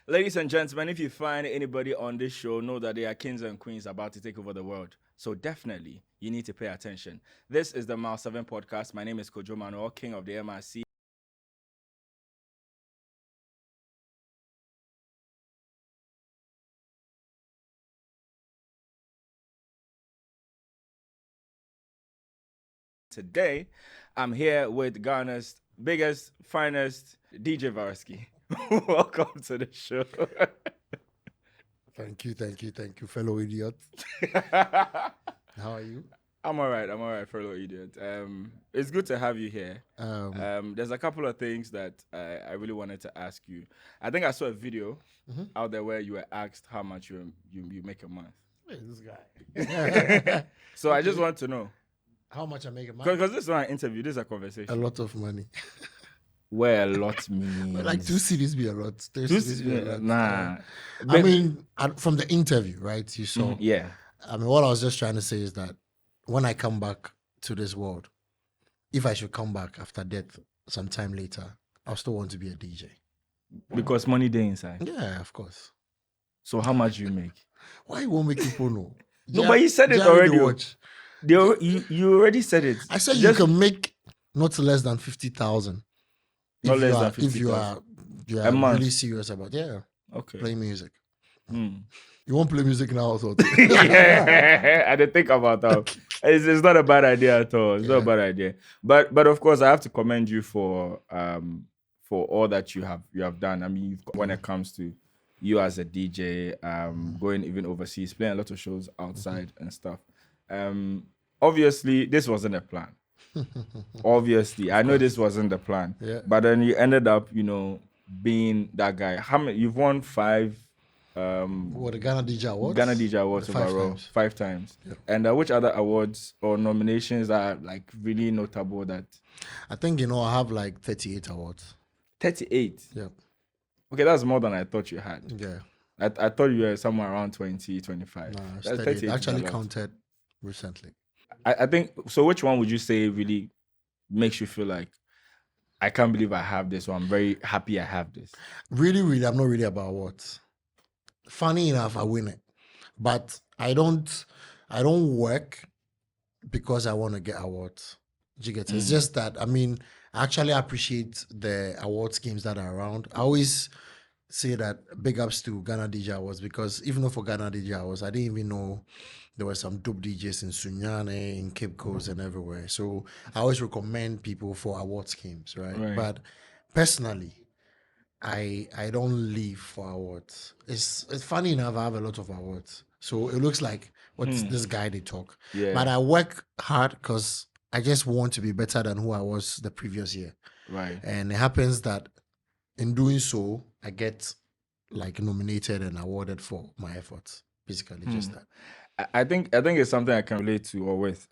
Ladies and gentlemen, if you find anybody on this show, know that they are kings and queens about to take over the world. So definitely, you need to pay attention. This is the Mile 7 podcast. My name is Kojo Manuel, king of the MRC. Today, I'm here with Ghana's biggest, finest DJ VYRUSKY. Welcome to the show. Thank you, fellow idiot. How are you? I'm all right, fellow idiot. It's good to have you here. There's a couple of things that I really wanted to ask you. I think I saw a video out there where you were asked how much you make a month. Hey, this guy. So I just want to know How much I make a month? because this is not an interview. This is a A conversation. lot of money. Where a lot means Like 2 CDs be a lot. 3 Two CDs be a lot. Nah. I mean, from the interview, right? You saw. Yeah. I mean, what I was just trying to say is that when I come back to this world, if I should come back after death sometime later, I'll still want to be a DJ. Because money day inside. Yeah, of course. So how much you make? Why you won't make people know? No, but you said it They already already. watch. You already said it. I said Just- you can make not less than 50,000. Not less than If you are 50,000. A month. really serious about Okay. playing music. Hmm. You won't play music now also. Yeah, I didn't think about that. It's not a bad idea at all. It's not a Yeah. bad idea. But of course, I have to commend you for all that you have done. I mean, when it comes to you as a DJ, going even overseas, playing a lot of shows outside and stuff. Obviously, this wasn't a plan. Obviously, I know this wasn't the plan. Yeah. But then you ended up, being that guy. How many? You've won 5. What, the Ghana DJ Awards? Ghana DJ Awards 5 overall, times. 5 times. Yeah. And which other awards or nominations are like really notable? That I think, I have like 38 awards. 38. Yeah. Okay, that's more than I thought you had. Yeah. I thought you were somewhere around 20, 25. Nah, That's it's 38. 38 is a Actually lot. counted recently. I think so. Which one would you say really makes you feel like I can't believe I have this, or I'm very happy I have this? Really, I'm not really about awards. Funny enough, I win it. But I don't work because I want to get awards. Do you get it? It's just that, I mean, I actually appreciate the award schemes that are around. I always say that big ups to Ghana DJ Awards, because even though for Ghana DJ Awards, I didn't even know there were some dope DJs in Sunyane, in Cape Coast and everywhere. So I always recommend people for award schemes, right? But personally, I don't live for awards. It's funny enough, I have a lot of awards. So it looks like what's this guy they talk. Yeah. But I work hard because I just want to be better than who I was the previous year. Right. And it happens that in doing so, I get like nominated and awarded for my efforts. Basically, just that. I think it's something I can relate to or with.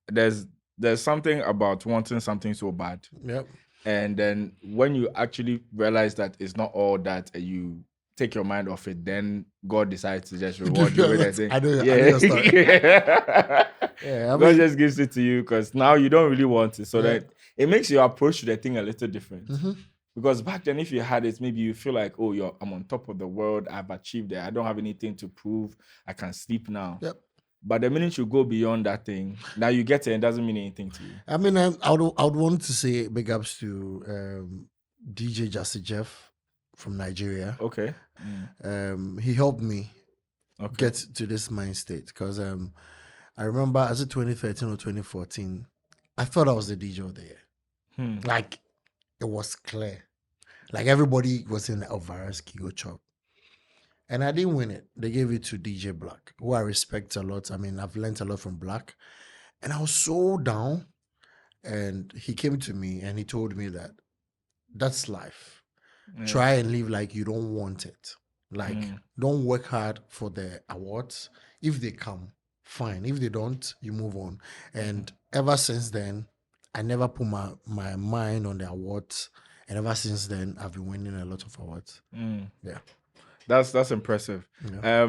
There's something about wanting something so bad. Yep. And then when you actually realize that it's not all that, and you take your mind off it, then God decides to just reward you with that thing. I know your story. Yeah, I God mean, just gives it to you because now you don't really want it. So Yeah. that it makes your approach to the thing a little different. Mhm. Because back then, if you had it, maybe you feel like, oh, I'm on top of the world. I've achieved it. I don't have anything to prove. I can sleep now. Yep. But the minute you go beyond that thing, now you get it and it doesn't mean anything to you. I mean, I would want to say big ups to DJ Justin Jeff from Nigeria. Okay. He helped me Okay. get to this mind state because I remember, as it 2013 or 2014, I thought I was the DJ of the year. Like, it was clear. Like, everybody was in VYRUSKY go chop. And I didn't win it. They gave it to DJ Black, who I respect a lot. I mean, I've learned a lot from Black. And I was so down. And he came to me and he told me that that's life. Yeah. Try and live like you don't want it. Like, don't work hard for the awards. If they come, fine. If they don't, you move on. And ever since then, I never put my mind on the awards. And ever since then, I've been winning a lot of awards. Yeah. That's impressive. Yeah.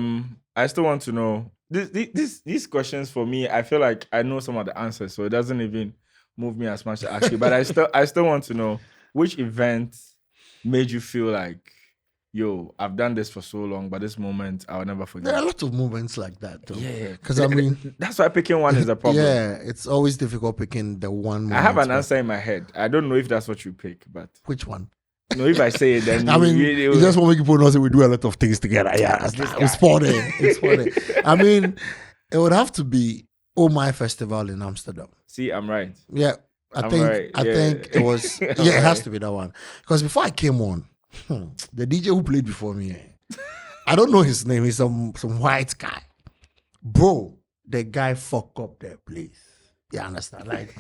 I still want to know these questions. For me, I feel like I know some of the answers, so it doesn't even move me as much to ask you. But I still want to know which event made you feel like yo, I've done this for so long, but this moment I'll never forget. There are a lot of moments like that, though. Yeah, Because I mean, that's why picking one is a problem. Yeah, it's always difficult picking the one moment. I have an answer in my head. I don't know if that's what you pick, but which one? No, if I say it, then I mean, you just want to make people know that we do a lot of things together. Yeah, it's funny. It's funny. I mean, it would have to be Oh My Festival in Amsterdam. See, I'm right. Yeah, I think it was. Yeah, it has to be that one. Because before I came on, the DJ who played before me, I don't know his name. He's some white guy, bro. The guy fuck up their place. You understand? Like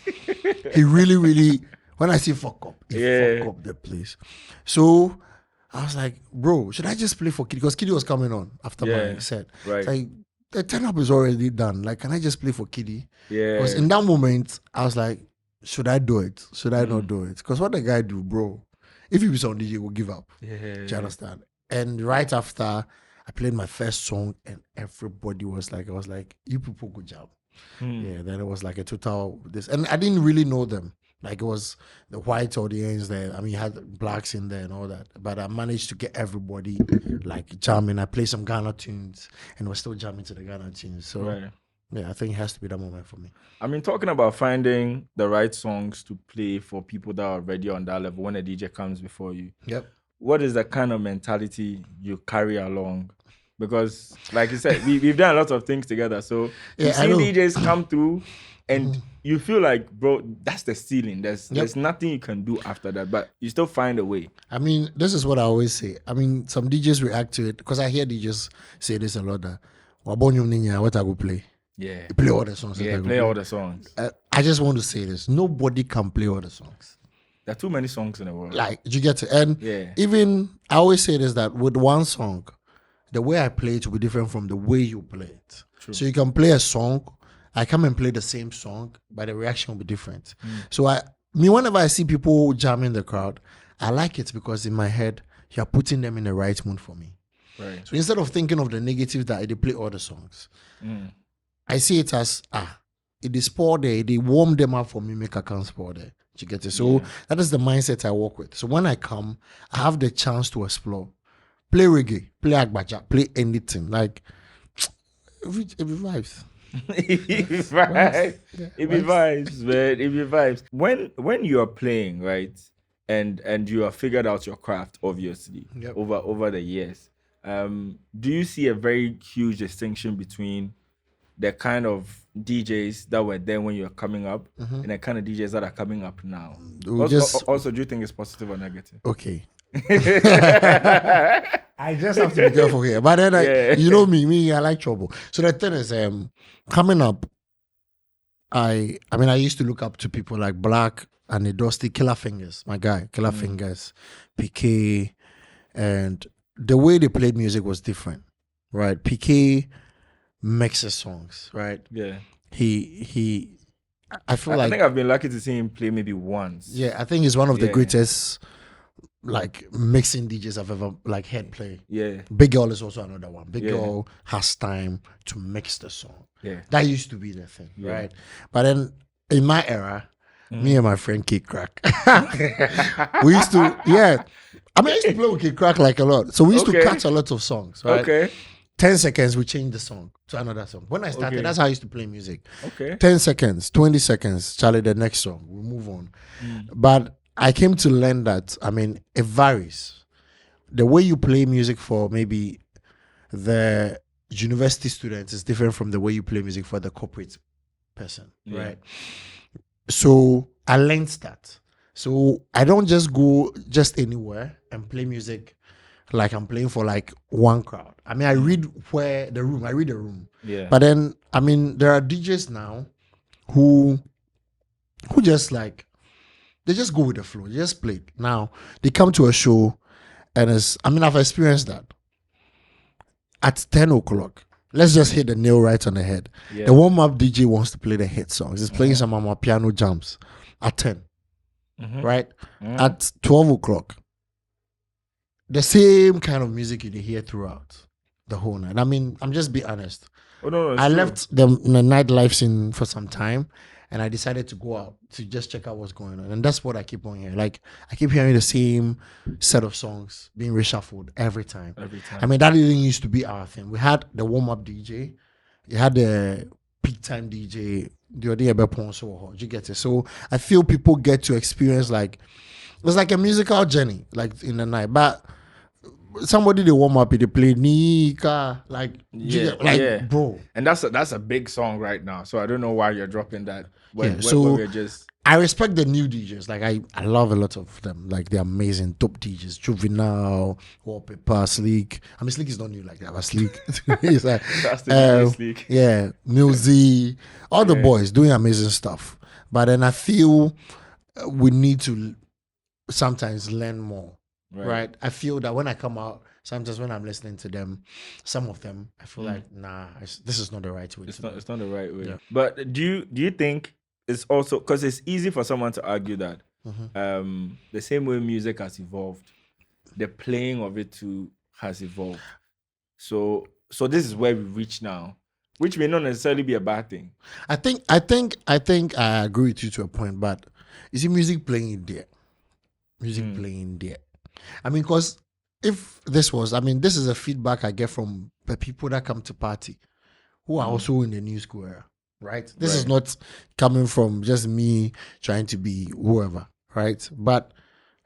he really. When I say fuck up, he fuck up the place. So I was like, bro, should I just play for Kiddy? Because Kiddy was coming on after my set. Right. Like, the turn-up is already done. Like, can I just play for Kiddy? Yeah. Because in that moment, I was like, should I do it? Should I not do it? Because what the guy do, bro, if he was on DJ, he would give up. Yeah. Do you understand? And right after, I played my first song and everybody was like, you people good job. Yeah, then it was like a total this. And I didn't really know them. Like it was the white audience there. I mean, you had blacks in there and all that. But I managed to get everybody like jamming. I played some Ghana tunes and we're still jamming to the Ghana tunes. So yeah, I think it has to be that moment for me. I mean, talking about finding the right songs to play for people that are already on that level when a DJ comes before you. Yep. What is the kind of mentality you carry along? Because, like you said, we've done a lot of things together. So you see DJs come through and you feel like, bro, that's the ceiling. There's nothing you can do after that, but you still find a way. I mean, this is what I always say. I mean, some DJs react to it because I hear DJs say this a lot. That what I go play. Yeah. You play all the songs. Yeah, play all the songs. I just want to say this. Nobody can play all the songs. There are too many songs in the world. Like, you get to, and even, I always say this, that with one song, the way I play it will be different from the way you play it. True. So you can play a song, I come and play the same song, but the reaction will be different. So whenever I see people jamming the crowd, I like it because in my head, you're putting them in the right mood for me. Right. So instead of thinking of the negative that they play all the songs, I see it as, it is pour there, they warm them up for me, make a can pour there. You get it? So that is the mindset I work with. So when I come, I have the chance to explore. Play reggae, play agbaja, play anything. Like, it be vibes. It be vibes. It be vibes, man. It be vibes. When you are playing, right, and you have figured out your craft, obviously, over the years, do you see a very huge distinction between the kind of DJs that were there when you were coming up and the kind of DJs that are coming up now? Also, do you think it's positive or negative? Okay. I just have to be careful here. But then, you know me, I like trouble. So the thing is, coming up, I used to look up to people like Black and the Dusty, Killer Fingers, my guy, Killer Fingers, PK, and the way they played music was different, right? PK mixes songs, right? Yeah. I think I've been lucky to see him play maybe once. Yeah, I think he's one of the greatest like mixing DJs I've ever like heard play. Yeah. Big Girl is also another one. Big Girl has time to mix the song. Yeah. That used to be the thing, right? But then in my era, me and my friend Kid Crack, we used to, I used to play with Kid Crack like a lot. So we used to catch a lot of songs, right? Okay. 10 seconds, we change the song to another song. When I started, that's how I used to play music. Okay. 10 seconds, 20 seconds, Charlie, the next song, we move on. But I came to learn that, it varies. The way you play music for maybe the university students is different from the way you play music for the corporate person, right? So I learned that. So I don't just go just anywhere and play music like I'm playing for like one crowd. I read the room. Yeah. But then, there are DJs now who just like, they just go with the flow. They just play. Now, they come to a show and I've experienced that. At 10 o'clock, let's just hit the nail right on the head. Yeah. The warm-up DJ wants to play the hit songs. He's playing some of my piano jams at 10, right? At 12 o'clock, the same kind of music you hear throughout the whole night. I'm just being honest. Oh, no, I left the nightlife scene for some time, and I decided to go out to just check out what's going on. And that's what I keep on hearing. Like, I keep hearing the same set of songs being reshuffled every time. I mean, that didn't used to be our thing. We had the warm-up DJ. You had the peak time DJ. You get it? So I feel people get to experience, like, it's like a musical journey, like in the night. But somebody they warm up, they play Nika, like, bro. And that's a big song right now. So I don't know why you're dropping that. When we're just, I respect the new DJs. Like, I love a lot of them. Like, they're amazing, dope DJs. Juvenile, Wallpaper, Sleek. I mean, Sleek is not new like that, but Sleek. He's like, Sleek. Yeah, Milzy, all the boys doing amazing stuff. But then I feel we need to sometimes learn more. Right. I feel that when I come out, sometimes when I'm listening to them, some of them, I feel like, nah, this is not the right way. It's not the right way. Yeah. But do you think it's also because it's easy for someone to argue that the same way music has evolved, the playing of it too has evolved. So this is where we reach now, which may not necessarily be a bad thing. I think I agree with you to a point, but you see, music playing there. Playing there. I mean, because if this is a feedback I get from the people that come to party who are also in the new school era, right? This is not coming from just me trying to be whoever, right? But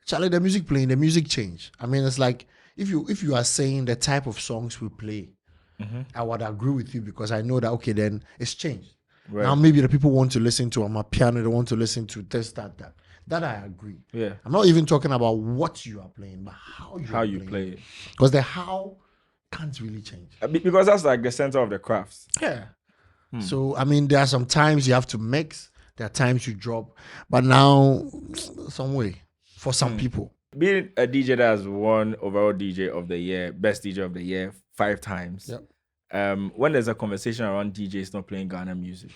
Charlie, the music playing, the music change. I mean, it's like if you are saying the type of songs we play, I would agree with you because I know that, okay, then it's changed. Right. Now maybe the people want to listen to my piano, they want to listen to this, that. That I agree. Yeah. I'm not even talking about what you are playing, but how you play it. Because the how can't really change. Because that's like the center of the crafts. Yeah. So, I mean, there are some times you have to mix. There are times you drop. But now, some way, for some people. Being a DJ that has won overall DJ of the year, best DJ of the year 5 times. Yep. When there's a conversation around DJs not playing Ghana music,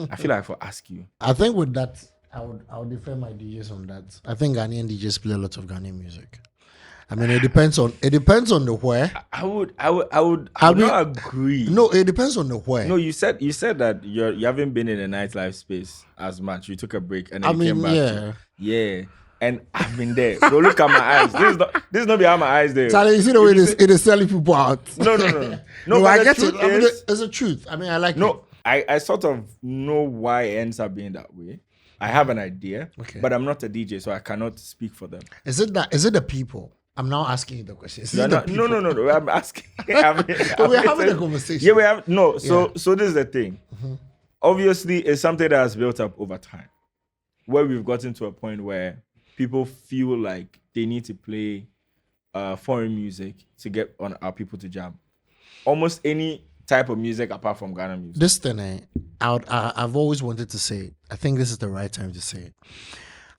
I feel like I ask you. I think with that, I would defend my DJs on that. I think Ghanaian DJs play a lot of Ghanaian music. I mean, it depends on the where. I would not agree. No, it depends on the where. No, you said that you haven't been in a nightlife space as much. You took a break and then you came back. Yeah. And I've been there. So look at my eyes. This is not behind my eyes there. Charlie, you see the way it is selling people out. No. No, I get it. I mean, it's the truth. I mean, I like it. No, I sort of know why it ends up being that way. I have an idea, but I'm not a DJ, so I cannot speak for them. Is it the people? I'm now asking you the question. No. I'm asking. We're having a conversation. Yeah, we have. No, so this is the thing. Obviously, it's something that has built up over time, where we've gotten to a point where people feel like they need to play foreign music to get on our people to jam. Almost any type of music apart from Ghana music. This thing, I've always wanted to say it. I think this is the right time to say it.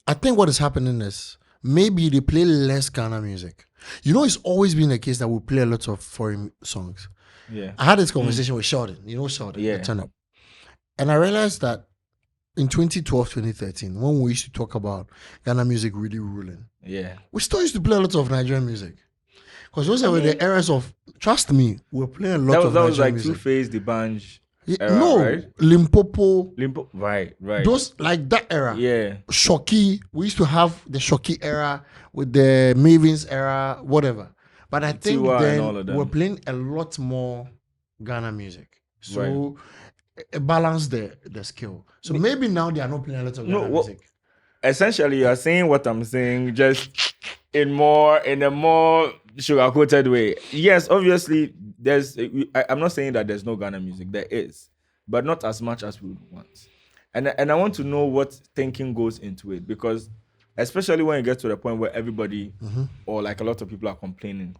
I think what is happening is maybe they play less Ghana music. You know, it's always been the case that we play a lot of foreign songs. Yeah. I had this conversation with Sheldon. You know Sheldon? Yeah. Turn up. And I realized that in 2012, 2013, when we used to talk about Ghana music really ruling, we still used to play a lot of Nigerian music. Because those were the eras of, trust me, we're playing a lot of Nigerian music. That was like Two-Face, the Banj era, right? Limpopo. Right. Those, like that era. Yeah. Shoki. We used to have the Shoki era with the Mavins era, whatever. But I think then we're playing a lot more Ghana music. So it balanced the skill. So maybe now they are not playing a lot of Ghana music. Essentially, you are saying what I'm saying, just in a more sugar-coated way. Yes, obviously, I'm not saying that there's no Ghana music. There is, but not as much as we would want. And I want to know what thinking goes into it, because especially when you get to the point where everybody or like a lot of people are complaining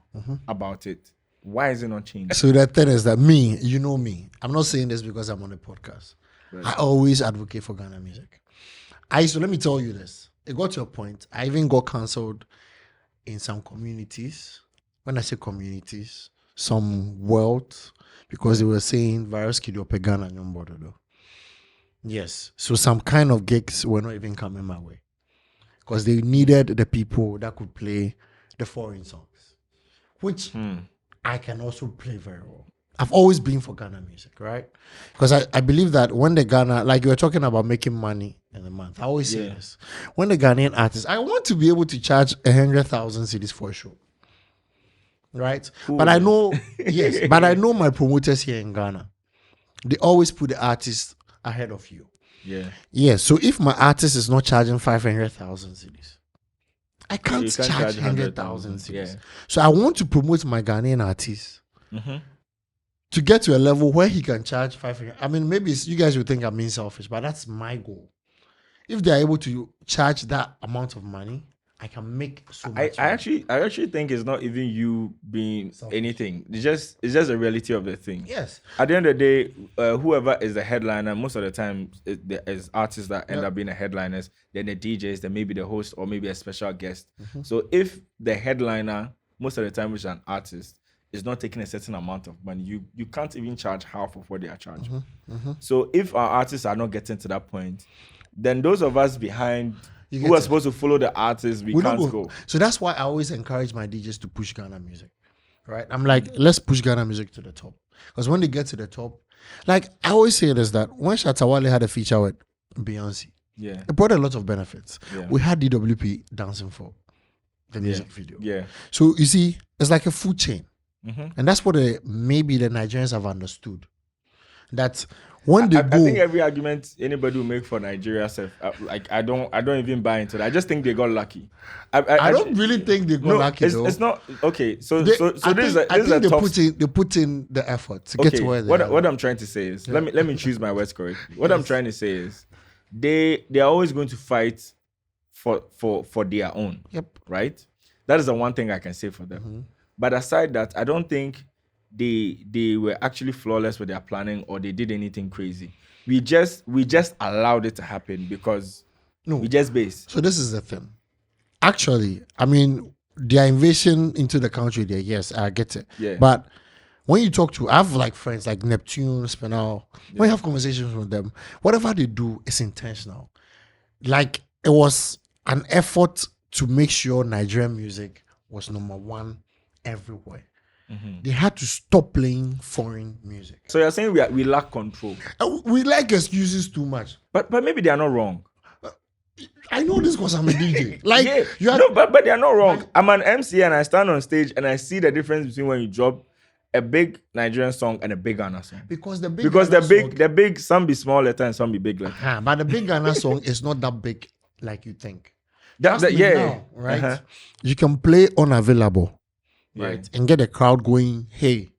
about it, why is it not changing? So the thing is that you know me. I'm not saying this because I'm on a podcast. Right. I always advocate for Ghana music. Let me tell you this. It got to a point, I even got cancelled in some communities. When I say communities, some world, because they were saying VYRUSKY do Ghana nyombodo. Yes. So some kind of gigs were not even coming my way. Because they needed the people that could play the foreign songs. Which I can also play very well. I've always been for Ghana music, right? Because I believe that when the Ghana, like you were talking about making money in a month, I always say this. When the Ghanaian artists, I want to be able to charge 100,000 cedis for a show. Right? But I know, yes, but I know my promoters here in Ghana, they always put the artist ahead of you. Yeah. Yeah. So if my artist is not charging 500,000 cedis, I can't charge 100,000 cedis. Yeah. So I want to promote my Ghanaian artist to get to a level where he can charge 500. I mean, maybe you guys will think I'm being selfish, but that's my goal. If they are able to charge that amount of money, I can make so much. I actually think it's not even you being selfish. Anything. It's just a reality of the thing. Yes. At the end of the day, whoever is the headliner, most of the time there's artists that end up being the headliners, then the DJs, then maybe the host or maybe a special guest. So if the headliner, most of the time, which is an artist, is not taking a certain amount of money, you can't even charge half of what they are charging. So if our artists are not getting to that point, then those of us behind who are supposed to follow the artists, we can't go. So that's why I always encourage my DJs to push Ghana music, right? I'm like, let's push Ghana music to the top. Because when they get to the top, like I always say this, that when Shatta Wale had a feature with Beyonce, it brought a lot of benefits. We had DWP dancing for the music video. Yeah. So you see, it's like a food chain. And that's what maybe the Nigerians have understood. That when they go, I think every argument anybody will make for Nigeria, like I don't even buy into that. I just think they got lucky. I don't really think they got lucky. It's not okay. So this is a tough. They put in the effort to get to where they are. What I'm trying to say is, let me choose my words correctly. What I'm trying to say is, they are always going to fight for their own. Yep. Right. That is the one thing I can say for them. But aside that, I don't think they were actually flawless with their planning or they did anything crazy. We just allowed it to happen because we just based. So this is the thing. Actually, I mean, their invasion into the country there, yes, I get it. Yeah. But when you talk to, I have like friends like Neptune, Spinal, when you have conversations with them, whatever they do is intentional. Like it was an effort to make sure Nigerian music was number one everywhere. They had to stop playing foreign music. So you're saying we lack control. We like excuses too much. But maybe they are not wrong. I know this because I'm a DJ. Like but they are not wrong. Like, I'm an MC and I stand on stage and I see the difference between when you drop a big Nigerian song and a big Ghana song. Because the big some be small letter and some be big letter. But the big Ghana song is not that big like you think. Right? You can play Unavailable. Right, and get the crowd going, hey,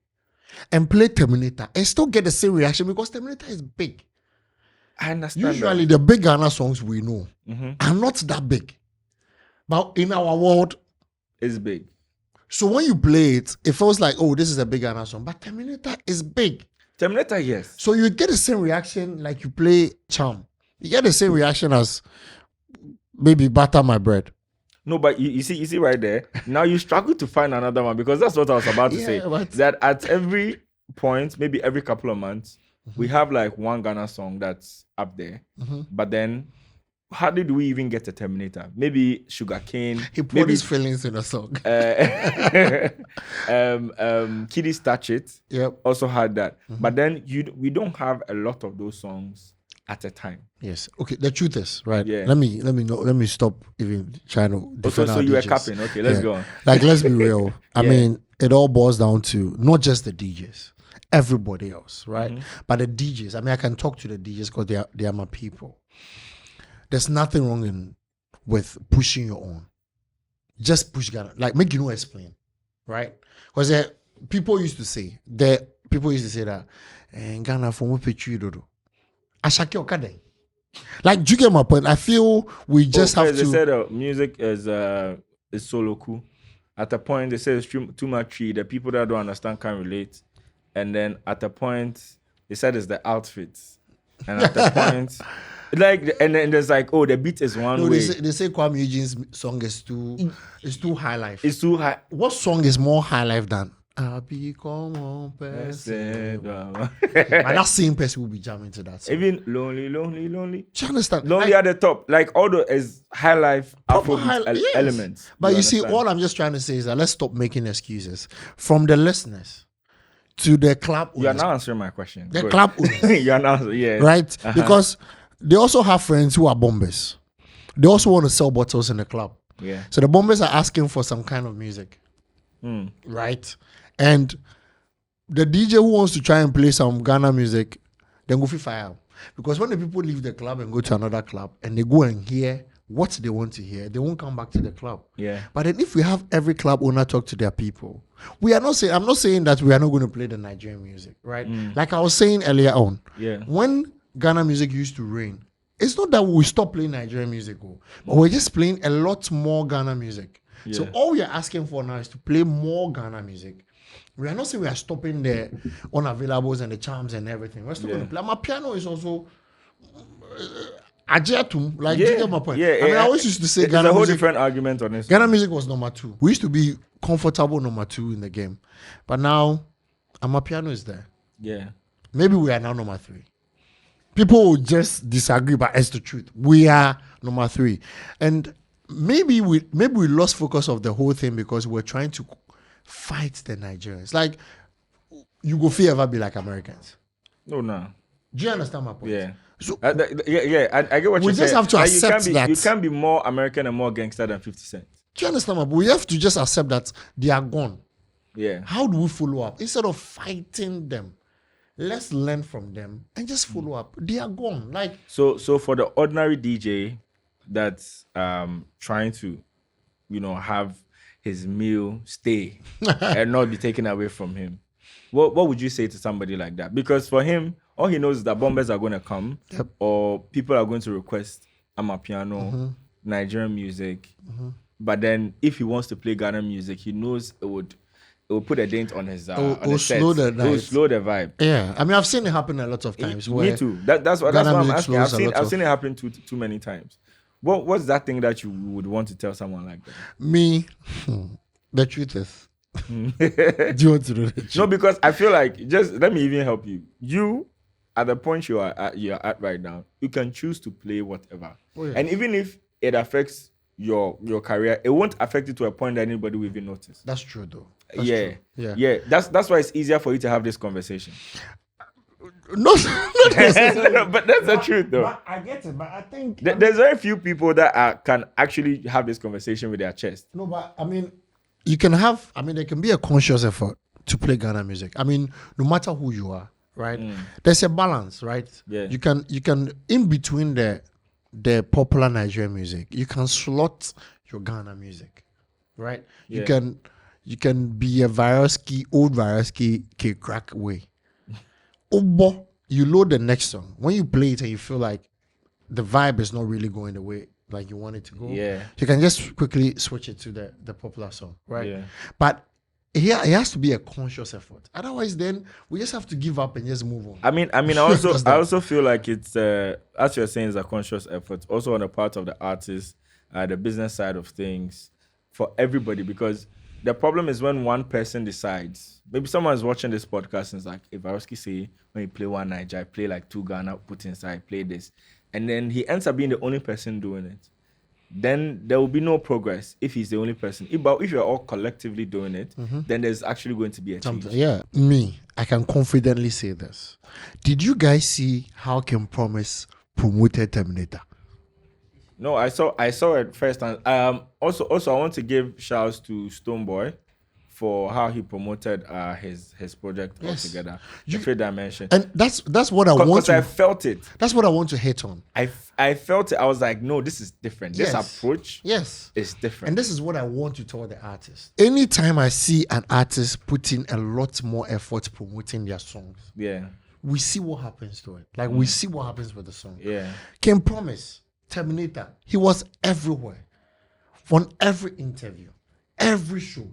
and play Terminator and still get the same reaction because Terminator is big. I understand. Usually, the big Ghana songs we know are not that big, but in our world, it's big. So when you play it, it feels like, oh, this is a big Ghana song, but Terminator is big. Terminator, yes. So you get the same reaction like you play Charm. You get the same reaction as maybe Butter My Bread. No, but you see right there. Now you struggle to find another one because that's what I was about to say. That at every point, maybe every couple of months, we have like one Ghana song that's up there. But then, how did we even get to Terminator? Maybe Sugarcane. He put his feelings in a song. Kiddies Touch It. Yep. Also had that. But then we don't have a lot of those songs at a time. Yes. Okay. The truth is, right? Yeah. Let me stop even trying to defend so our you were DJs. capping. Okay, let's go on. Like, let's be real. I mean, it all boils down to not just the DJs, everybody else, right? But the DJs. I mean, I can talk to the DJs because they are my people. There's nothing wrong with pushing your own. Just push Ghana. Like, make you know explain, right? Because people used to say that Ghana from what picture do. Ashake Okada. Like, do you get my point? I feel we just have to. They said music is solo cool. At a point, they say it's too much tree. The people that don't understand can't relate. And then at a point, they said it's the outfits. And at the point, like, and then there's like, oh, the beat is one way. They say Kwame Eugene's song is too high life. It's too high. What song is more high life than I become one person? But that same person will be jamming to that song. Even lonely. Do you understand? Lonely at the top. Like all the is high life Afrobeat elements. But you see, all I'm just trying to say is that let's stop making excuses from the listeners. to the club owners. You are now answering my question. The club owners. You are now, yeah. Right? Because they also have friends who are bombers. They also want to sell bottles in the club. Yeah. So the bombers are asking for some kind of music. Right? And the DJ who wants to try and play some Ghana music, then go fire. Because when the people leave the club and go to another club and they go and hear what they want to hear, they won't come back to the club. Yeah. But then if we have every club owner talk to their people, I'm not saying that we are not going to play the Nigerian music, right? Like I was saying earlier on, when Ghana music used to reign, it's not that we stop playing Nigerian music, but we're just playing a lot more Ghana music. Yeah. So all we are asking for now is to play more Ghana music. We are not saying we are stopping the unavailables and the charms and everything. We're still going to play. My piano is also ajetum. Like, do you get my point? Yeah, I mean, I always used to say Ghana music. There's a whole different argument on this. Ghana music was number 2. We used to be comfortable number 2 in the game. But now, my piano is there. Yeah. Maybe we are now number 3. People will just disagree, but it's the truth. We are number 3. And maybe we lost focus of the whole thing because we're trying to fight the Nigerians. Like, you go fear ever be like Americans. No. Do you understand my point? Yeah. So, I get what you're saying. We just have to accept that. You can't be more American and more gangster than 50 Cent. Do you understand my point? We have to just accept that they are gone. Yeah. How do we follow up? Instead of fighting them, let's learn from them and just follow up. They are gone. Like, so for the ordinary DJ that's trying to, have his meal stay and not be taken away from him, what would you say to somebody like that? Because for him, all he knows is that bombers are going to come, or people are going to request amapiano, Nigerian music. But then if he wants to play Ghana music, he knows it will put a dent on his on his set. It will slow the vibe. Yeah, I mean, I've seen it happen a lot of times. Me too. That's what I'm asking. I've seen it happen too many times. What's that thing that you would want to tell someone like that? Me, the truth is. Do you want to know the truth? No, because I feel like, just let me even help you. You, at the point you're at right now, you can choose to play whatever. Oh, yes. And even if it affects your career, it won't affect it to a point that anybody will even notice. That's true, though. True. Yeah. That's why it's easier for you to have this conversation. No, but that's the truth, though. But I get it, but I think there's very few people that can actually have this conversation with their chest. No, but I mean, there can be a conscious effort to play Ghana music. I mean, no matter who you are, right? There's a balance, right? Yeah. You can in between the popular Nigerian music, you can slot your Ghana music, right? Yeah. You can be a VYRUSKY, old VYRUSKY, K-Crack way. But you load the next song. When you play it and you feel like the vibe is not really going the way like you want it to go, you can just quickly switch it to the popular song, right? Yeah. But here it has to be a conscious effort. Otherwise, then we just have to give up and just move on. I mean, I also feel like it's as you're saying, it's a conscious effort. Also on the part of the artist, the business side of things, for everybody, because the problem is when one person decides. Maybe someone is watching this podcast and is like, if VYRUSKY say, when you play one Niger, play like 2 Ghana, put inside, play this. And then he ends up being the only person doing it. Then there will be no progress if he's the only person. But if you're all collectively doing it, then there's actually going to be a change. I can confidently say this. Did you guys see how Ken Promise promoted Terminator? No, I saw it first. And also I want to give shouts to Stoneboy for how he promoted his project altogether. The Fifth Dimension. And that's what I want to... Because I felt it. That's what I want to hit on. I felt it. I was like, no, this is different. This approach is different. And this is what I want to tell the artist. Anytime I see an artist putting a lot more effort promoting their songs, we see what happens to it. Like, we see what happens with the song. Can Promise, Terminator, he was everywhere. On every interview, every show.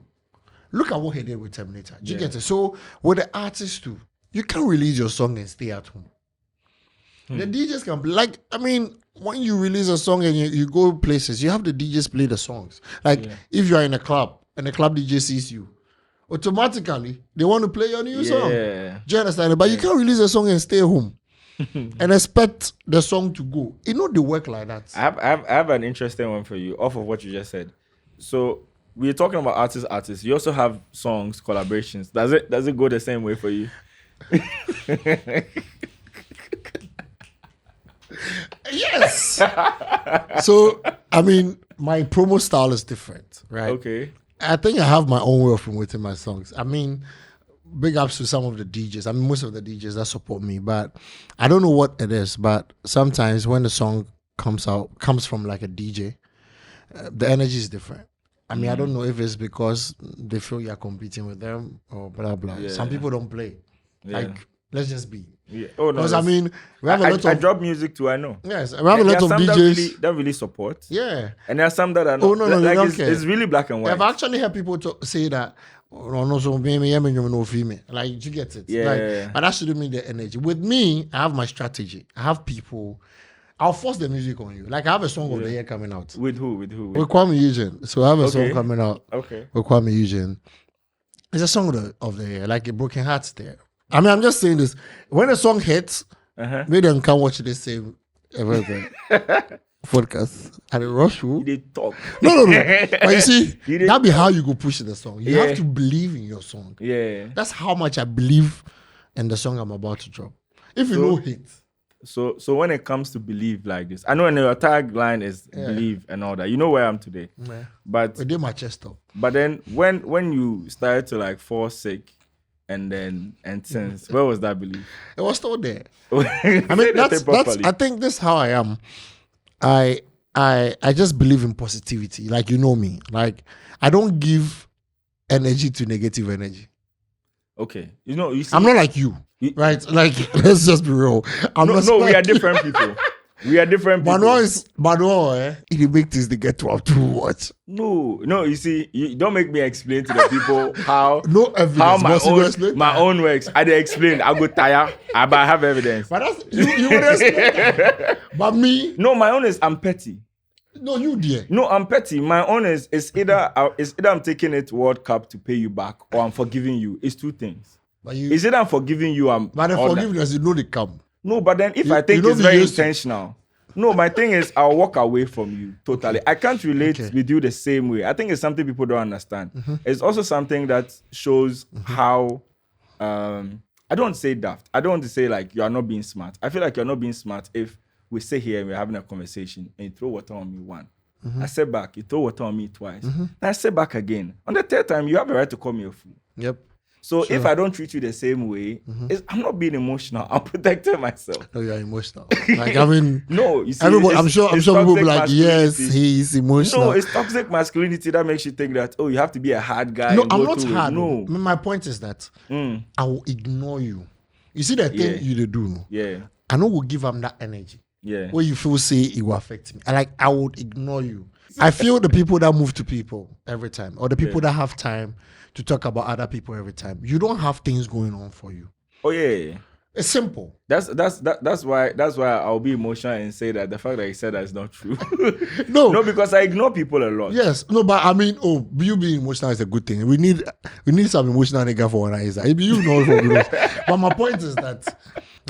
Look at what he did with Terminator. Do you get it? So with the artists too, you can release your song and stay at home. The DJs can be like, I mean, when you release a song and you go places, you have the DJs play the songs. Like if you are in a club and the club DJ sees you, automatically they want to play your new song. Do you understand? But you can't release a song and stay home and expect the song to go. They work like that. I have an interesting one for you off of what you just said. So we're talking about artists. You also have songs, collaborations. Does it go the same way for you? Yes. So, I mean, my promo style is different, right? Okay. I think I have my own way of promoting my songs. I mean, big ups to some of the DJs. I mean, most of the DJs that support me, but I don't know what it is. But sometimes when the song comes from like a DJ, the energy is different. I mean, I don't know if it's because they feel you're competing with them or blah blah. Yeah. Some people don't play. Yeah. Like, let's just be. Yeah. Oh no. Because I mean, we have a lot I of drop music too. I know. yes, we have a lot of some DJs that really support. Yeah, and there are some that are not. Oh no, you like don't care. It's really black and white. I've actually heard people say that. Oh, no, so me, no female. Like you get it. Yeah. Like, but that shouldn't mean the energy. With me, I have my strategy. I have people. I'll force the music on you. Like I have a song of the year coming out. With who? With Kwame Eugene. So I have a song coming out. Okay. With Kwame Eugene. It's a song of the year. Like a Broken Hearts there. I mean, I'm just saying this. When a song hits, maybe I can watch the same everything. Podcast and rush you. They talk. No. But you see, that be how you go push the song. You have to believe in your song. Yeah. That's how much I believe in the song I'm about to drop. If you know hit. So when it comes to believe like this, I know in your tagline is believe and all that. You know where I am today. Yeah. But I did my chest up. But then when you started to like fall sick and since where was that belief? It was still there. I mean that's I think this is how I am. I just believe in positivity. Like you know me. Like I don't give energy to negative energy. Okay. You know, you see, I'm not like you. Right? Like let's just be real. We are different people. We are different people. Manuel, it makes things to get to up too much. No, you see, you don't make me explain to the people how no evidence. How my own works. I did explain. I go tire, but I have evidence. But that's you would explain that. But me, no, my own is I'm petty. No, you dear. No, I'm petty. My own is either I'm taking it World Cup to pay you back or I'm forgiving you. It's two things. But you, is it I'm forgiving you? But the forgiveness, you know they come. No, but then if I think it's very intentional. No, my thing is I'll walk away from you totally. I can't relate with you the same way. I think it's something people don't understand. It's also something that shows how I don't want to say daft. I don't want to say like you are not being smart. I feel like you're not being smart if we sit here and we're having a conversation and you throw water on me once. I sit back, you throw water on me twice. Then I sit back again. On the third time, you have a right to call me a fool. Yep. So if I don't treat you the same way, I'm not being emotional. I'm protecting myself. No, you're emotional. Like I mean, no, you see, everybody. I'm sure people will be like, yes, he's emotional. No, it's toxic masculinity that makes you think that you have to be a hard guy. No, I'm not hard. No, I mean, my point is that I will ignore you. You see the thing you do. Yeah, I know will give them that energy. Yeah, where you feel say it will affect me. I would ignore you. I feel the people that move to people every time, or the people that have time to talk about other people every time. You don't have things going on for you. Oh yeah. It's simple. That's why I'll be emotional and say that the fact that he said that is not true. No, because I ignore people a lot. Yes, no, but I mean, you being emotional is a good thing. We need some emotional nigga for one eyes. You know for me. But my point is that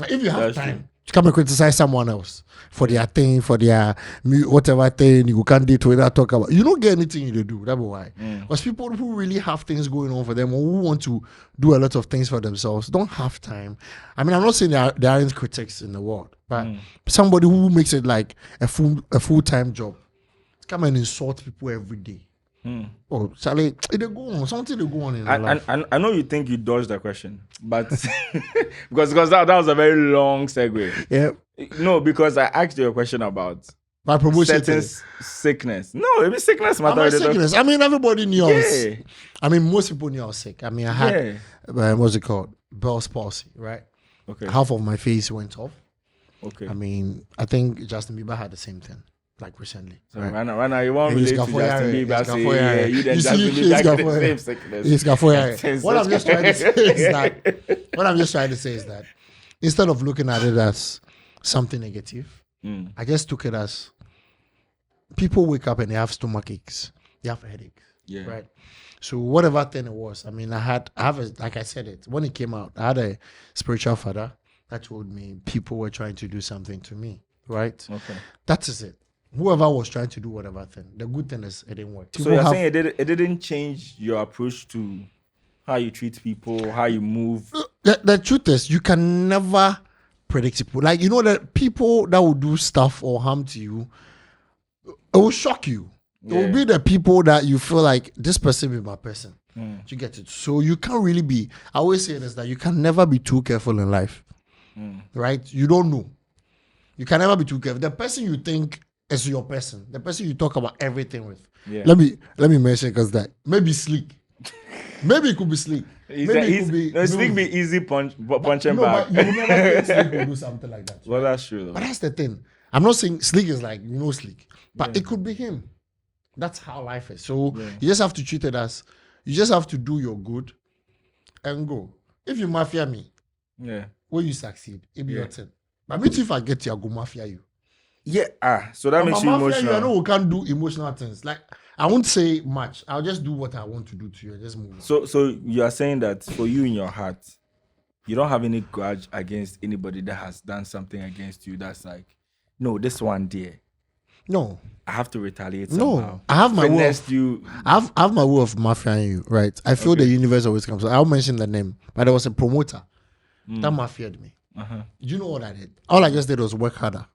if you have time to come and criticize someone else for their thing, for their whatever thing you can't do without talk about, you don't get anything you do. That's why. Because people who really have things going on for them or who want to do a lot of things for themselves don't have time. I mean, I'm not saying there aren't critics in the world, but somebody who makes it like a full-time job, come and insult people every day. Oh, Charlie, they go on. Something they go on in life. I know you think you dodged the question, but because that was a very long segue. Yeah. No, because I asked you a question about my promotion certain sickness. No, maybe sickness matter. Sickness. I mean, everybody knew I was. I mean, most people knew I was sick. I mean, I had what's it called? Bell's palsy, right? Okay. Half of my face went off. Okay. I mean, I think Justin Bieber had the same thing. Like recently. So right now you want to relate to Justin Bieber. Say, you then Justin Bieber got the same sickness. What I'm just trying to say is that instead of looking at it as something negative, I just took it as people wake up and they have stomach aches, they have headaches, right? So whatever thing it was, I mean, like I said it when it came out, I had a spiritual father that told me people were trying to do something to me, right? Okay, that is it. whoever was trying to do whatever thing, the good thing is it didn't work. So you're saying it didn't change your approach to how you treat people, how you move? The truth is, you can never predict people. Like, the people that will do stuff or harm to you, it will shock you. It will be the people that you feel like, this person is my person. You get it? So you can't really be, I always say this, that you can never be too careful in life. Right? You don't know. You can never be too careful. The person you think is your person, the person you talk about everything with. Yeah. Let me mention, because that maybe Sleek. Maybe it could be Sleek. Maybe it could be Sleek be easy punching bag. You will never think Sleek will do something like that. Well, that's true though. But that's the thing. I'm not saying Sleek is like Sleek, but it could be him. That's how life is. So you just have to treat it as, you just have to do your good and go. If you mafia me, when you succeed, it be your turn. But me too, if I get you, I go mafia you. Yeah. So that makes you emotional. I know we can't do emotional things. Like, I won't say much. I'll just do what I want to do to you and just move on. So you are saying that for you in your heart, you don't have any grudge against anybody that has done something against you that's like, no, this one dear. No. I have to retaliate somehow. No. I have my way I have my way of mafiaing you, right? I feel the universe always comes. I'll mention the name. But there was a promoter that mafiaed me. You know what I did? All I just did was work harder.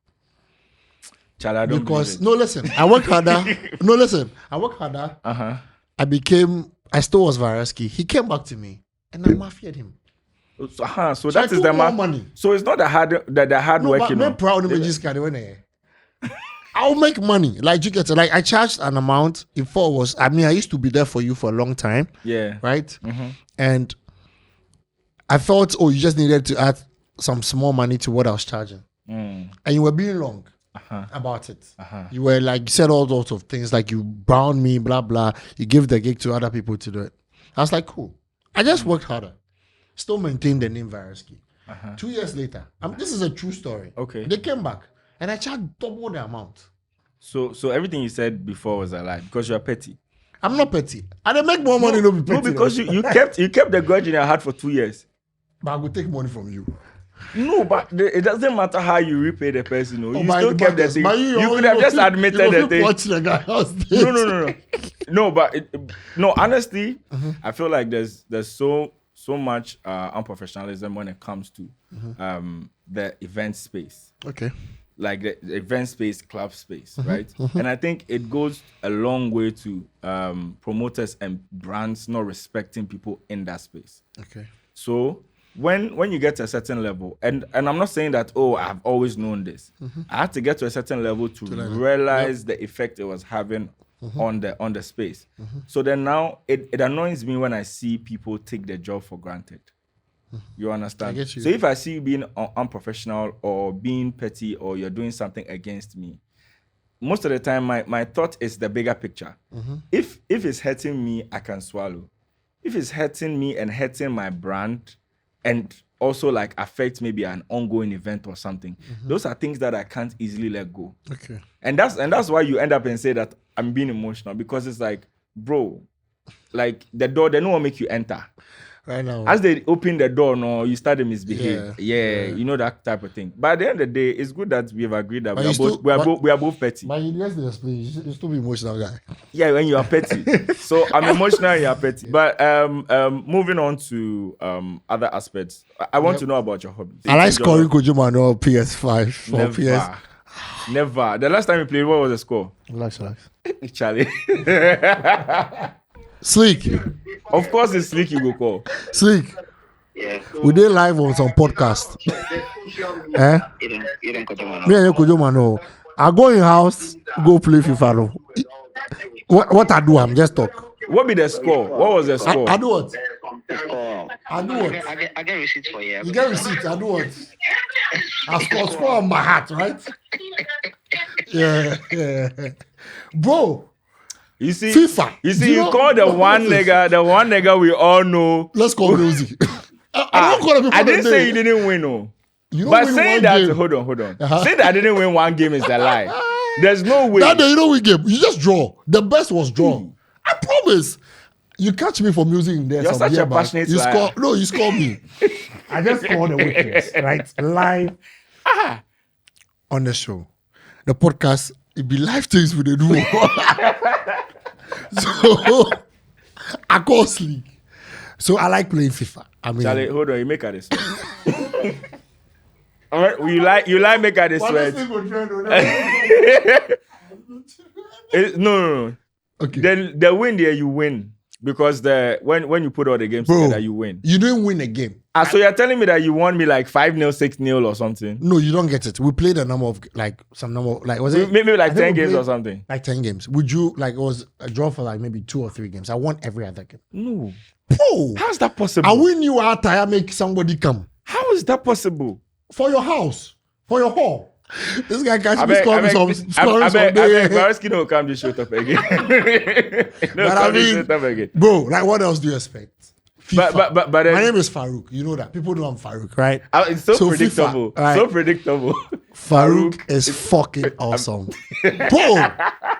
Child, listen, I worked harder. I worked harder. I still was VYRUSKY. He came back to me and I mafiaed him. So that is the money. So it's not the hard work, but I'm proud of me. I'll make money. Like, you get it. Like, I charged an amount. I used to be there for you for a long time. Yeah. Right? And I thought, you just needed to add some small money to what I was charging. And you were being long about it. You were like, you said all sorts of things, like you browned me, blah, blah. You give the gig to other people to do it. I was like, cool. I just worked harder. Still maintained the name VYRUSKY. 2 years later, this is a true story. Okay. They came back and I charged double the amount. So everything you said before was a lie because you're petty. I'm not petty. I didn't make more money. No, because you kept the grudge in your heart for 2 years. But I will take money from you. No, but it doesn't matter how you repay the person. You still kept the thing. You could have just admitted the thing. Watch the guy. No. Honestly, I feel like there's so much unprofessionalism when it comes to the event space. Okay. Like the event space, club space, right? And I think it goes a long way to promoters and brands not respecting people in that space. Okay. So when you get to a certain level, and I'm not saying that, I've always known this. I had to get to a certain level to realize the effect it was having on the space. So then now it annoys me when I see people take their job for granted. You understand? I get you. So if I see you being unprofessional or being petty or you're doing something against me, most of the time my thought is the bigger picture. If it's hurting me, I can swallow. If it's hurting me and hurting my brand and also like affect maybe an ongoing event or something, those are things that I can't easily let go. Okay. And that's why you end up and say that I'm being emotional, because it's like, bro, like the door, they don't want to make you enter. Right now. As they open the door, no, you start to misbehave. Yeah, you know, that type of thing. But at the end of the day, it's good that we have agreed that we are both petty. But you just explain, you still be emotional guy. Yeah, when you are petty. So I'm emotional and you are petty. But moving on to other aspects, I want to know about your hobbies. I like scoring Kojo Manuel PS5 for PS. Never. The last time you played, what was the score? Relax. Charlie. Sleek. Of course it's Sleek you go call. Sleek. Yeah. We did live on some podcast. Me and Kojo Manuel. I go in house, go play FIFA. What I do, I'm just talk. What be the score? What was the score? I do what? I get receipts for you. You get receipts, I do what? I score on my heart, right? Yeah. Bro. You see, FIFA. You call the one nigga we all know. Let's call Rosie. I didn't say you didn't win, no. But saying that, game. Hold on. Saying that I didn't win one game is a lie. There's no way. That day you don't win game. You just draw. The best was draw. I promise. You catch me for music in there. You're such a passionate liar. You score me. I just scored the weakness, right? Live on the show. The podcast it be life things with the do. So I go sleep. So I like playing FIFA. I mean, Charlie, hold on, you make her this. All right, you like make her this sweat. No. Okay. Then the win there, you win. Because when you put all the games together, you win. You didn't win a game. So you're telling me that you won me like 5-0, 6-0 or something? No, you don't get it. We played a number of was it maybe like 10 games or something? Like 10 games. Would you it was a draw for like maybe 2 or 3 games? I won every other game. No. Oh, how's that possible? I win you out. I make somebody come. How is that possible? For your house, for your hall. This guy catch me scoring some. I beg, VYRUSKY don't come to shoot up again. But I mean, bro, like what else do you expect? FIFA. But my name is Farouk. You know that. People know I'm Farouk, right? It's so predictable. FIFA, right? So predictable. Farouk is fucking awesome. Bro.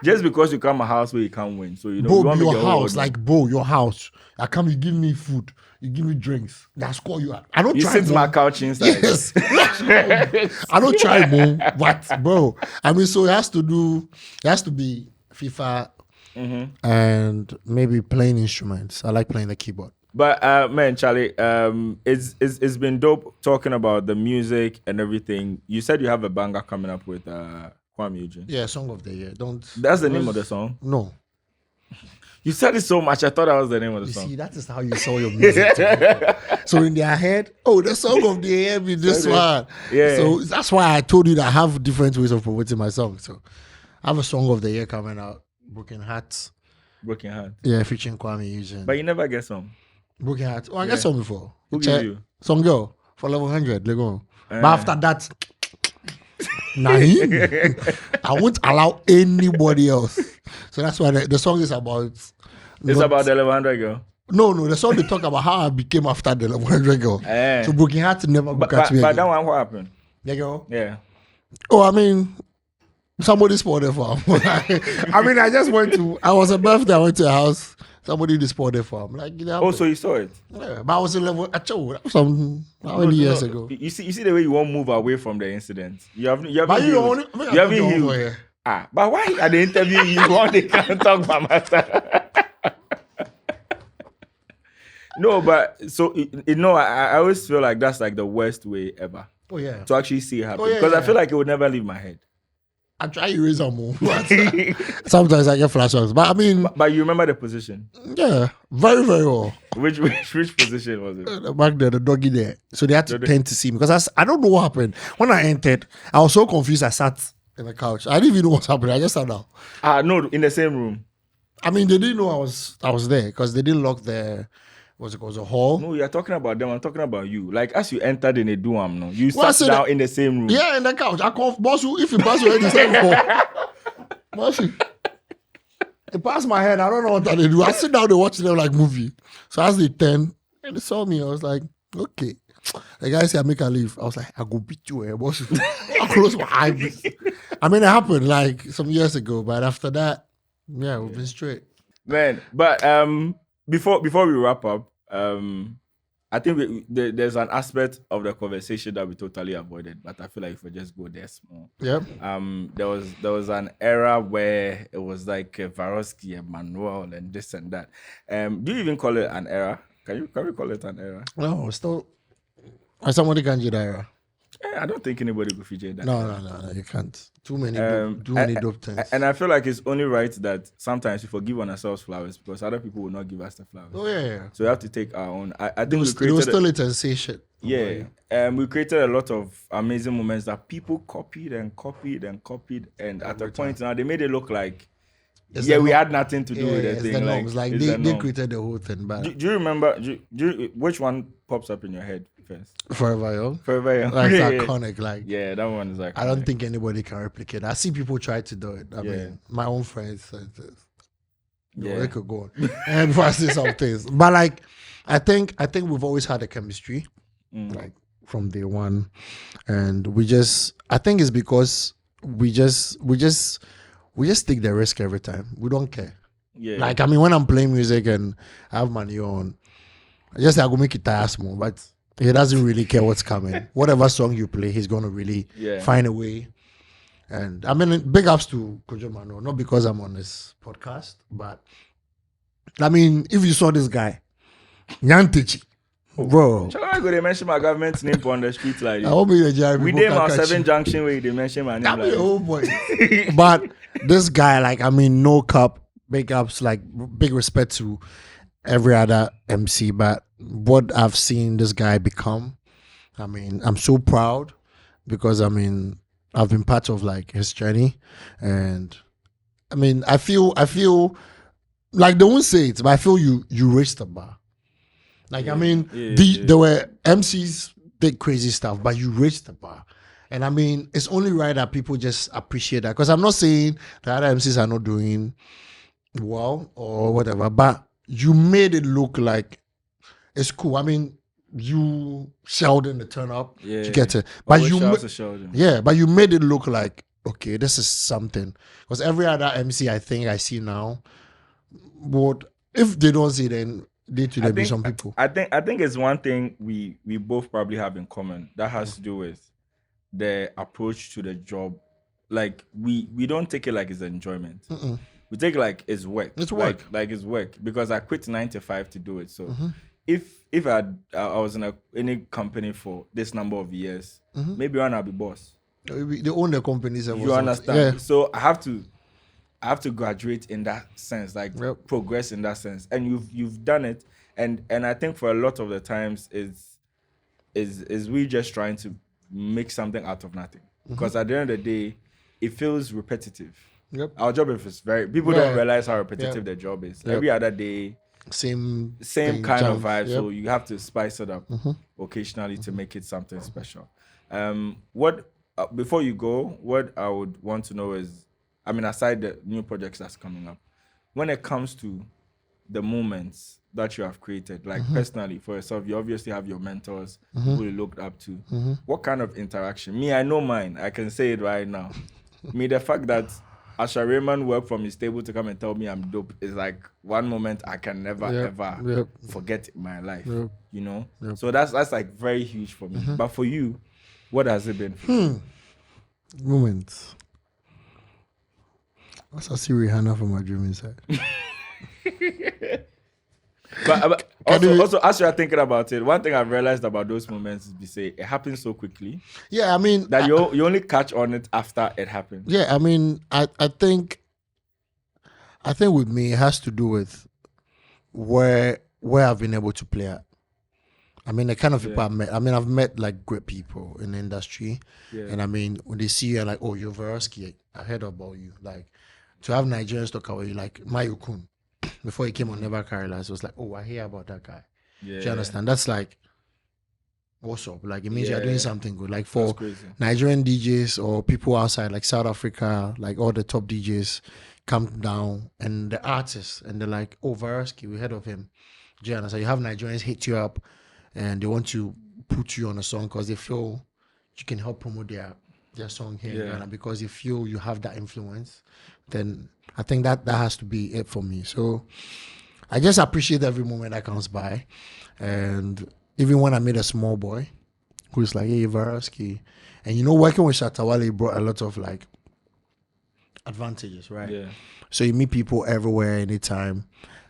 Just because you come a house where you can't win. So you know, bro, you want your house, like bro, your house. I come, you give me food, you give me drinks. That's score you out. I don't try. You sit my couch inside. Yes. I don't try more. But bro, I mean, so it has to be FIFA and maybe playing instruments. I like playing the keyboard. But man, Charlie, it's been dope talking about the music and everything. You said you have a banger coming up with Kwame Eugene. Yeah, Song of the Year. That's the name of the song? No. You said it so much, I thought that was the name of the song. You see, that is how you saw your music. So in their head, the Song of the Year be this one. Yeah. So that's why I told you that I have different ways of promoting my song. So I have a Song of the Year coming out, Broken Hearts. Broken Heart. Yeah, featuring Kwame Eugene. But you never get some. Broken Hearts. Oh, I got some before. Who gave you? Some girl for level 100. They go. But after that, I won't allow anybody else. So that's why the song is about. It's about the level 100 girl. No, the song they talk about how I became after the level 100 girl. So Broken Hearts never go catch me. But that one, what happened? The girl? Yeah. Oh, I mean, somebody spotted for him. I mean, I was a birthday, I went to a house. Somebody spotted for him. Like, so you saw it? Yeah, but I was in level. That was how many years ago? You see the way you won't move away from the incident. You haven't healed. You haven't healed. But why at the interview you want to can't talk about matter? No, but so I always feel like that's like the worst way ever. Oh yeah. To actually see it happen because I feel like it would never leave my head. I try to erase them more. Sometimes I get flashbacks, but I mean. But you remember the position? Yeah, very very well. Which position was it? Back there, the doggy there. So they had to tend to see me because I don't know what happened when I entered. I was so confused. I sat in the couch. I didn't even know what's happening. I just sat down. No, in the same room. I mean, they didn't know I was there because they didn't lock the. Was a hall? No, you're talking about them. I'm talking about you. Like as you entered in a dorm, no, you sat down in the same room. Yeah, in the couch. I call boss you if you pass your head the same before. Boss you. It passed my head. I don't know what they do. I sit down, they watch them like movie. So as they turn and they saw me, I was like, okay. The guy said, I make a leave. I was like, I go beat you, boss. I close my eyes. I mean, it happened like some years ago, but after that, yeah, we've been straight. Man, but Before we wrap up, I think there's an aspect of the conversation that we totally avoided, but I feel like if we just go there small. Yep. There was an era where it was like VYRUSKY and Manuel and this and that. Do you even call it an era? Can we call it an era? No, still. Somebody can do that era. I don't think anybody could feature that. No, you can't. Too many dope things. And I feel like it's only right that sometimes we forgive ourselves flowers because other people will not give us the flowers. Oh yeah. So we have to take our own. I think it was still a sensation. Yeah. We created a lot of amazing moments that people copied, and at a point now they made it look like we had nothing to do with the thing. Like they created the whole thing. But do you remember? Which one pops up in your head first? Forever Young. Forever Young. Like it's iconic. Like that one is iconic. I don't think anybody can replicate. I see people try to do it. I mean, my own friends said this. They could go on. And before I say some things, but like I think we've always had a chemistry, like from day one, and I think it's because we just take the risk every time. We don't care. Yeah. Like I mean, when I'm playing music and I have money on, I just say I go make it tire small, but he doesn't really care what's coming. Whatever song you play, he's gonna really find a way And I mean, big ups to Kojo Manuel, not because I'm on this podcast, but I mean, if you saw this guy, Nyantechi, bro. Shall I go? They mention my government's name on the street like I hope you enjoy. we did my 7 junction where they mention my name. That Like be oh boy. But this guy, like, I mean, no cup, big ups, like, big respect to every other MC. But what I've seen this guy become, I mean, I'm so proud because I mean, I've been part of like his journey, and I mean, I feel like they won't say it, but I feel you raised the bar. Like, I mean, there were MCs did crazy stuff, but you raised the bar. And I mean, it's only right that people just appreciate that. Because I'm not saying the other MCs are not doing well or whatever, but you made it look like it's cool. I mean, you Sheldon the turn up, you get it. But but you made it look like, okay, this is something. Because every other MC I think I see now, would, if they don't see, then day-to-day be some people. I think it's one thing we both probably have in common that has to do with the approach to the job. Like we don't take it like it's enjoyment. We take it like it's work. It's work. Like it's work. Because I quit 9 to 5 to do it. So if I was in any company for this number of years, maybe I'll be boss. They own the companies. You understand? Yeah. So I have to graduate in that sense, like progress in that sense, and you've done it, and I think for a lot of the times is we just trying to make something out of nothing, because at the end of the day, it feels repetitive. Our job is very people don't realize how repetitive their job is. Every other day, same kind of vibe. So you have to spice it up occasionally to make it something special. What before you go, what I would want to know is, I mean, aside the new projects that's coming up, when it comes to the moments that you have created, like personally for yourself, you obviously have your mentors who you looked up to. What kind of interaction? Me, I know mine. I can say it right now. Me, the fact that Asha Raymond worked from his table to come and tell me I'm dope is like one moment I can never ever forget in my life. You know? So that's like very huge for me. But for you, what has it been for you? Moments. I see Rihanna from my dream inside. but also, as you are thinking about it, one thing I've realized about those moments is it happens so quickly. Yeah, I mean that you only catch on it after it happens. Yeah, I mean, I think with me it has to do with where I've been able to play at. I mean, the kind of people I've met. I mean, I've met like great people in the industry, and I mean, when they see you, like, oh, you're VYRUSKY, I heard about you. Like, to have Nigerians talk about you, like Mayukun, before he came on Never Carry Last, it was like, oh, I hear about that guy. Do you understand? That's like, what's up? Like, it means you're doing something good. Like, for Nigerian DJs or people outside, like South Africa, like all the top DJs come down, and the artists, and they're like, oh, VYRUSKY, we heard of him. Do you understand? You have Nigerians hit you up, and they want to put you on a song because they feel you can help promote their song here in Ghana, because they feel you have that influence. Then I think that has to be it for me. So I just appreciate every moment that comes by. And even when I met a small boy who's like, hey, VYRUSKY. And you know, working with Shatawale brought a lot of like advantages, right? Yeah. So you meet people everywhere, anytime.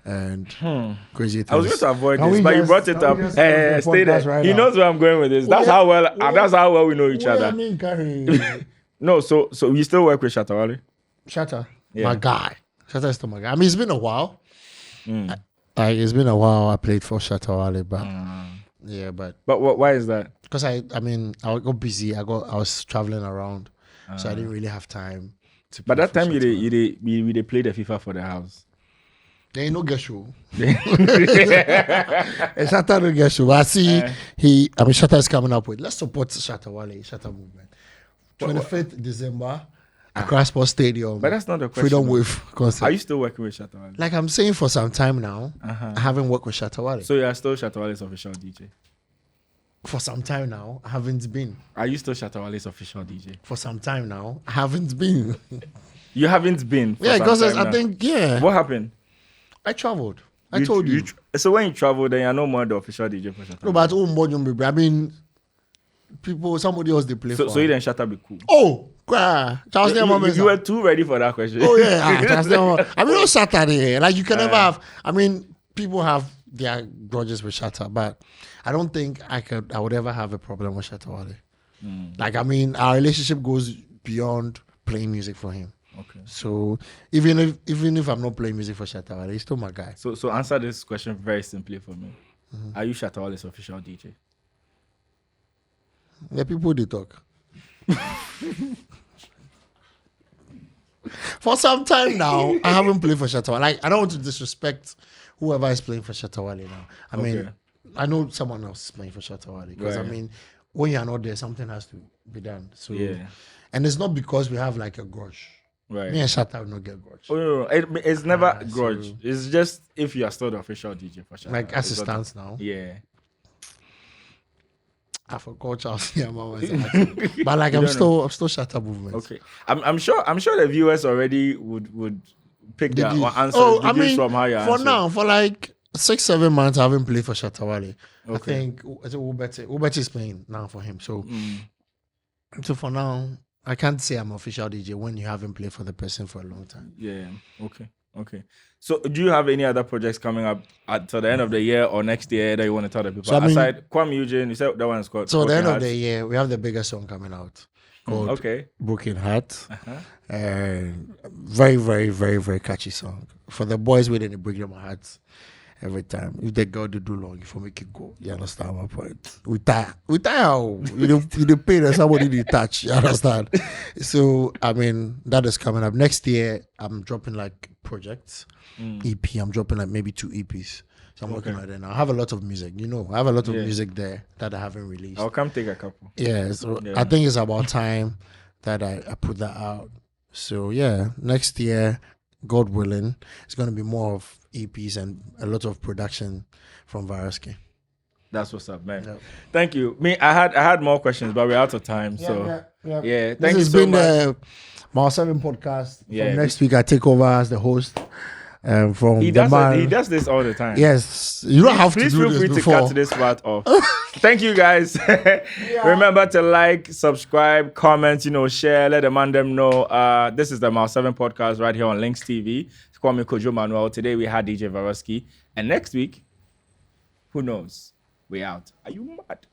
And crazy things. I was going to avoid this, but you brought it up. Stay there. Right he knows where I'm going with this. That's how well we know each other. No, so you still work with Shatawale? Shatta, my guy. Shatta is still my guy. I mean, it's been a while. It's been a while I played for Shatawale, but But why is that? Because I got busy. I was traveling around, so I didn't really have time to. But that time you played the FIFA for the house. There ain't no get show. Shatta no get show. I see Shatta is coming up with, let's support Shatawale, Shatta movement. 25th December, Accra Sports Stadium. But that's not the question. Freedom Wave concert. Are you still working with Shatawale? Like I'm saying, for some time now, I haven't worked with Shatawale. So you are still Shatawale's official DJ? For some time now, I haven't been. Are you still Shatawale's official DJ? For some time now, I haven't been. You haven't been? Yeah, because I think, What happened? I traveled. I told you. So when you travel, then you're no more the official DJ for Shatawale. No, but I mean, somebody else they play for. So you didn't Shatta be cool? Oh, Charles You were too ready for that question. Oh yeah, Charles I mean, on Saturday, like you can never have. I mean, people have their grudges with Shatta, but I don't think I would ever have a problem with Shatta Wale. Like, I mean, our relationship goes beyond playing music for him. Okay. So even if I'm not playing music for Shatta Wale, he's still my guy. So answer this question very simply for me. Are you Shatta Wale's official DJ? Yeah, people they talk. For some time now, I haven't played for Shatta Wale. Like, I don't want to disrespect whoever is playing for Shatta Wale now. I mean, I know someone else is playing for Shatta Wale because I mean, when you're not there, something has to be done. So and it's not because we have like a grudge. Right. Me and Shatta will not get grudge. Oh, no. It's never grudge. So, it's just if you are still the official DJ for Shatta. Like as it stands now. Yeah. I forgot Charles. Yeah, but like I'm still Shatta movement. Okay. I'm sure the viewers already would pick their answers. Oh, I mean, from how you for now, for like 6-7 months, I haven't played for Shatta Wale. Okay. I think Ubeti is playing now for him. So, so for now, I can't say I'm official DJ when you haven't played for the person for a long time. Yeah. Okay. So, do you have any other projects coming up at the end of the year or next year that you want to tell the people? So, aside Kwame Eugene, you said that one is called. So, at the end of the year, we have the biggest song coming out called Broken Heart. Very, very, very, very catchy song. For the boys within the break them hearts every time. If they go to do long, if I make it go, you understand my point. We tire. You the pain that somebody did touch. You understand? So I mean that is coming up. Next year I'm dropping like projects. EP. I'm dropping like maybe 2 EPs. So I'm working on it now. I have a lot of music, I have a lot of music there that I haven't released. I'll come take a couple. Yeah, so I think it's about time that I put that out. So yeah, next year, God willing, it's going to be more of EPs and a lot of production from VYRUSKY. That's what's up, man. Yep. Thank you. I had more questions, but we're out of time. Thank you so much. This has been the Mile 7 podcast. From next week, I take over as the host. He does this all the time. Yes, you don't have to do this. Please feel free to cut this part off. Thank you guys. Remember to like, subscribe, comment, share, let them know. This is the Mile 7 podcast right here on Lynx TV. It's called me Kojo Manuel. Today we had DJ VYRUSKY, and next week, who knows? We out. Are you mad?